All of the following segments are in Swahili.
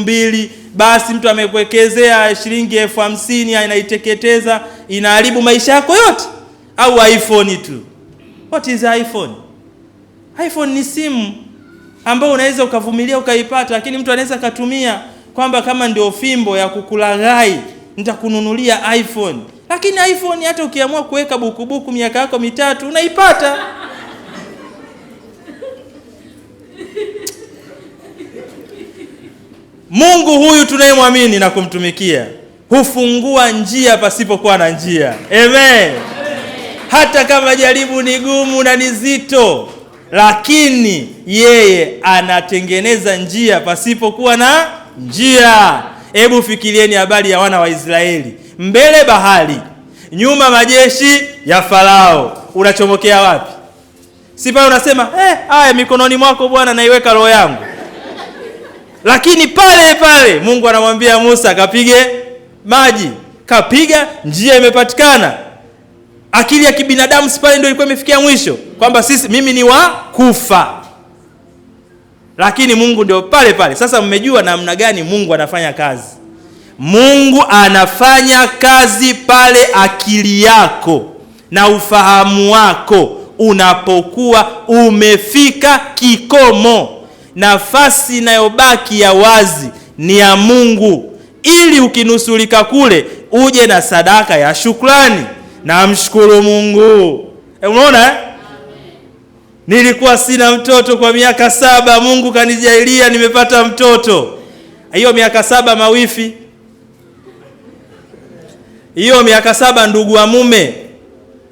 2,000, basi mtu amekuwekezea shilingi 50,000 anaiteketeza, inaharibu maisha yako yote? Au iPhone tu? What is iPhone? iPhone ni simu ambayo unaweza ukavumilia ukaipata, lakini mtu anaweza katumia kwamba kama ndio fimbo ya kukulaghai, nitakununulia iPhone. Lakini iPhone hata ukiamua kuweka bukubuku miaka yako 3 unaipata. Mungu huyu tunayemwamini na kumtumikia hufungua njia pasipokuwa na njia. Amen. Hata kama jaribu ni gumu na ni zito, lakini yeye anatengeneza njia pasipokuwa na njia. Hebu fikirieni habari ya wana wa Israeli. Mbele bahari, nyuma majeshi ya Farao. Unachomokea wapi? Si pale unasema, haya mikononi mwako Bwana naiweka roho yangu. Lakini pale pale Mungu anamwambia Musa kapige maji. Kapiga, njia imepatikana. Akili ya kibinadamu si pale ndio ilikuwa imefikia mwisho kwamba mimi ni wa kufa. Lakini Mungu ndio pale pale. Sasa mmejua namna gani Mungu anafanya kazi. Mungu anafanya kazi pale akili yako na ufahamu wako unapokuwa umefika kikomo. Nafasi inayobaki ya wazi ni ya Mungu, ili ukinusulika kule uje na sadaka ya shukrani na mshukuru Mungu. Unaona? Nilikuwa sina mtoto kwa miaka 7, Mungu kanijalia nimepata mtoto. Hiyo miaka 7 mawifi. Hiyo miaka 7 ndugu wa mume.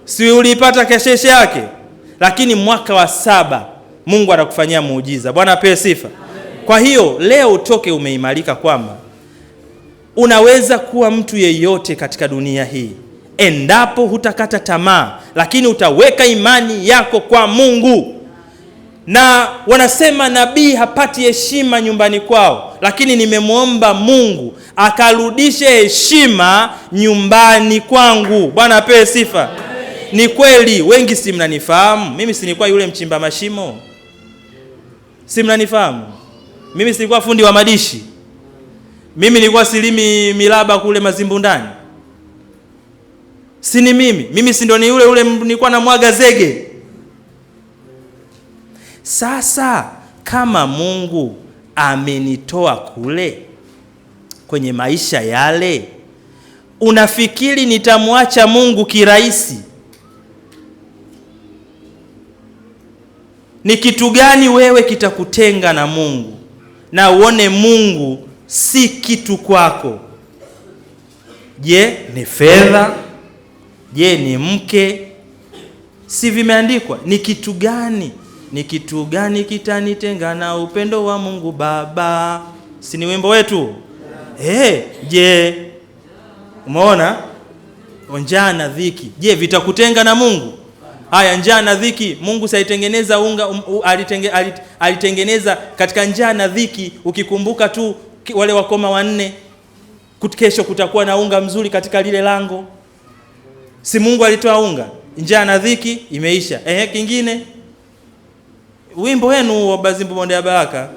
Si ulipata kesheshe yake? Lakini mwaka wa 7 Mungu anakufanyia muujiza. Bwana apewe sifa. Kwa hiyo leo utoke umeimarika kwamba unaweza kuwa mtu yeyote katika dunia hii endapo hutakata tamaa, lakini utaweka imani yako kwa Mungu. Na wanasema nabii hapati heshima nyumbani kwao, lakini nimemwomba Mungu akarudishe heshima nyumbani kwangu. Bwana apewe sifa. Ni kweli wengi si mnanifahamu. Mimi si nilikuwa yule mchimba mashimo? Si mnanifahamu? Mimi si nilikuwa fundi wa madishi? Mimi nilikuwa silimi milaba kule Mazimbu ndani? Si ni mimi? Mimi si ndo ni yule nilikuwa na mwaga zege? Sasa kama Mungu amenitoa kule kwenye maisha yale, unafikiri nitamwacha Mungu kirahisi? Ni kitu gani wewe kitakutenga na Mungu na uone Mungu si kitu kwako? Je, ni fedha? Je, ni mke? Si vimeandikwa? Ni kitu gani? Ni kitu gani kitanitenga na upendo wa Mungu Baba? Si ni wimbo wetu? Je, umeona? Njaa na dhiki, je, vitakutenga na Mungu? Haya, njaa na dhiki, Mungu saitengeneza unga, alitengeneza katika njaa na dhiki. Ukikumbuka tu wale wakoma 4, kesho kutakuwa na unga mzuri katika lile lango. Si Mungu alitoa unga? Njaa na dhiki imeisha. Kingine wimbo wenu wa Bazimbu Bonde ya Baraka.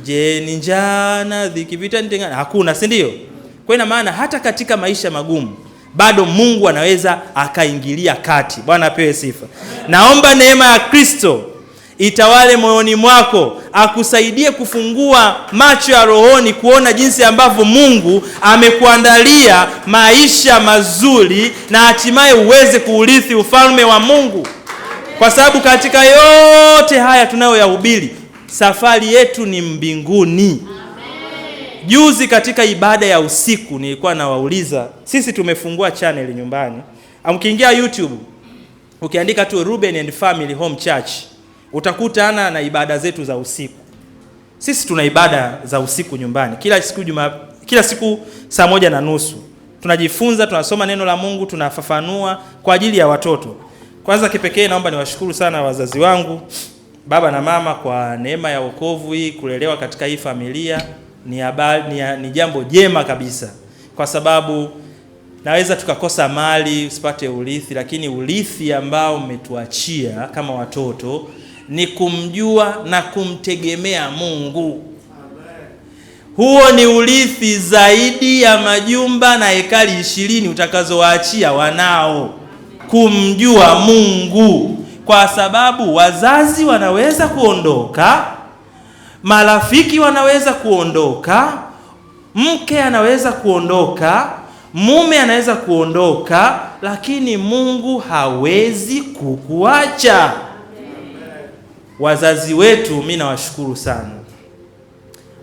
Je, ni njaa na dhiki vitanitengana? Hakuna, si ndio? Kwa ina maana hata katika maisha magumu bado Mungu anaweza akaingilia kati. Bwana apewe sifa. Naomba neema ya Kristo itawale moyoni mwako, akusaidie kufungua macho ya rohoni kuona jinsi ambavyo Mungu amekuandalia maisha mazuri na hatimaye uweze kuurithi ufalme wa Mungu. Kwa sababu katika yote haya tunayoyahubiri, safari yetu ni mbinguni. Juzi katika ibada ya usiku nilikuwa nawauliza, sisi tumefungua channel nyumbani. Ukiingia YouTube ukiandika tu Ruben and Family Home Church utakutana na ibada zetu za usiku. Sisi tuna ibada za usiku nyumbani kila siku saa 1:30. Tunajifunza, tunasoma neno la Mungu, tunafafanua kwa ajili ya watoto. Kwanza kipekee naomba niwashukuru sana wazazi wangu, baba na mama, kwa neema ya wokovu hii, kulelewa katika hii familia. Ni jambo jema kabisa, kwa sababu naweza tukakosa mali, usipate urithi, lakini urithi ambao umetuachia kama watoto ni kumjua na kumtegemea Mungu. Huo ni urithi zaidi ya majumba na hekali 20 utakazowaachia wanao, kumjua Mungu. Kwa sababu wazazi wanaweza kuondoka, marafiki wanaweza kuondoka, mke anaweza kuondoka, mume anaweza kuondoka, lakini Mungu hawezi kukuacha. Wazazi wetu, mimi nawashukuru sana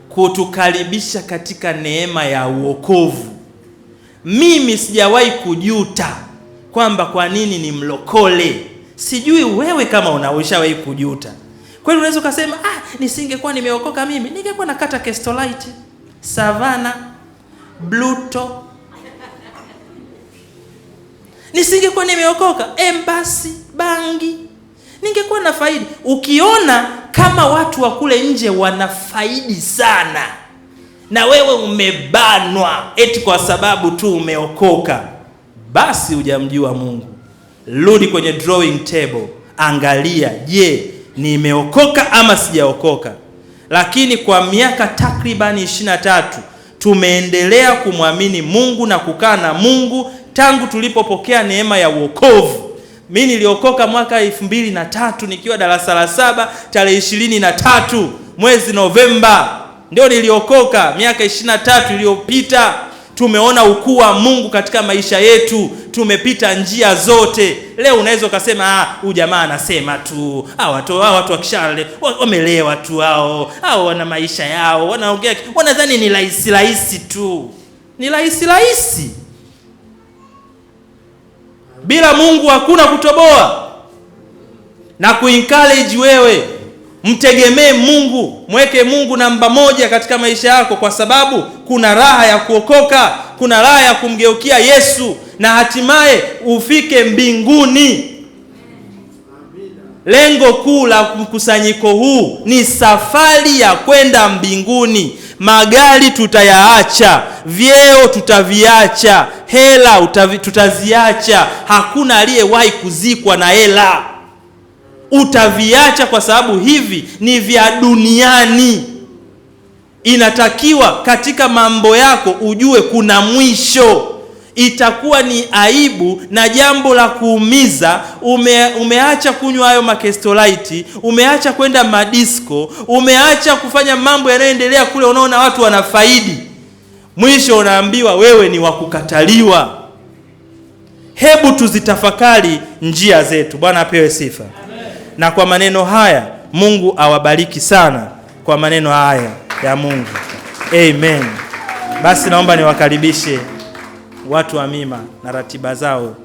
kutukaribisha katika neema ya uokovu. Mimi sijawahi kujuta kwamba kwa nini ni mlokole. Sijui wewe kama unawishawahi kujuta. Kwani unaweza kusema nisingekuwa nimeokoka mimi, ningekuwa nakata Kestolite, Savana, Bluto. Nisingekuwa nimeokoka Embassy, bangi, ningekuwa na faidi. Ukiona kama watu wa kule nje wanafaidi sana na wewe umebanwa eti kwa sababu tu umeokoka, basi hujamjua Mungu. Rudi kwenye drawing table, angalia, je, nimeokoka ama sijaokoka? Lakini kwa miaka takribani 23 tumeendelea kumwamini Mungu na kukaa na Mungu tangu tulipopokea neema ya wokovu. Mimi niliokoka mwaka 2003 nikiwa darasa la 7, tarehe 23 mwezi Novemba ndio niliokoka. Miaka 23 iliyopita tumeona ukuu wa Mungu katika maisha yetu, tumepita njia zote. Leo unaweza ukasema huyu jamaa anasema tu, watu wakishale wamelewa tu, hao wana maisha yao, wanaongea, wanadhani ni rahisi tu. Ni rahisi. Bila Mungu hakuna kutoboa. Na kuencourage wewe, mtegemee Mungu, mweke Mungu namba 1 katika maisha yako, kwa sababu kuna raha ya kuokoka, kuna raha ya kumgeukia Yesu na hatimaye ufike mbinguni. Lengo kuu la mkusanyiko huu ni safari ya kwenda mbinguni. Magari tutayaacha, vyeo tutaviacha, hela tutaziacha. Hakuna aliyewahi kuzikwa na hela. Utaviacha kwa sababu hivi ni vya duniani. Inatakiwa katika mambo yako ujue kuna mwisho. Itakuwa ni aibu na jambo la kuumiza, umeacha kunywa hayo makestolite, umeacha kwenda madisco, umeacha kufanya mambo yanayoendelea kule, unaona watu wanafaidi, mwisho unaambiwa wewe ni wa kukataliwa. Hebu tuzitafakari njia zetu. Bwana apewe sifa. Amen. Na kwa maneno haya Mungu awabariki sana kwa maneno haya ya Mungu. Amen. Basi naomba niwakaribishe watu wa mima na ratiba zao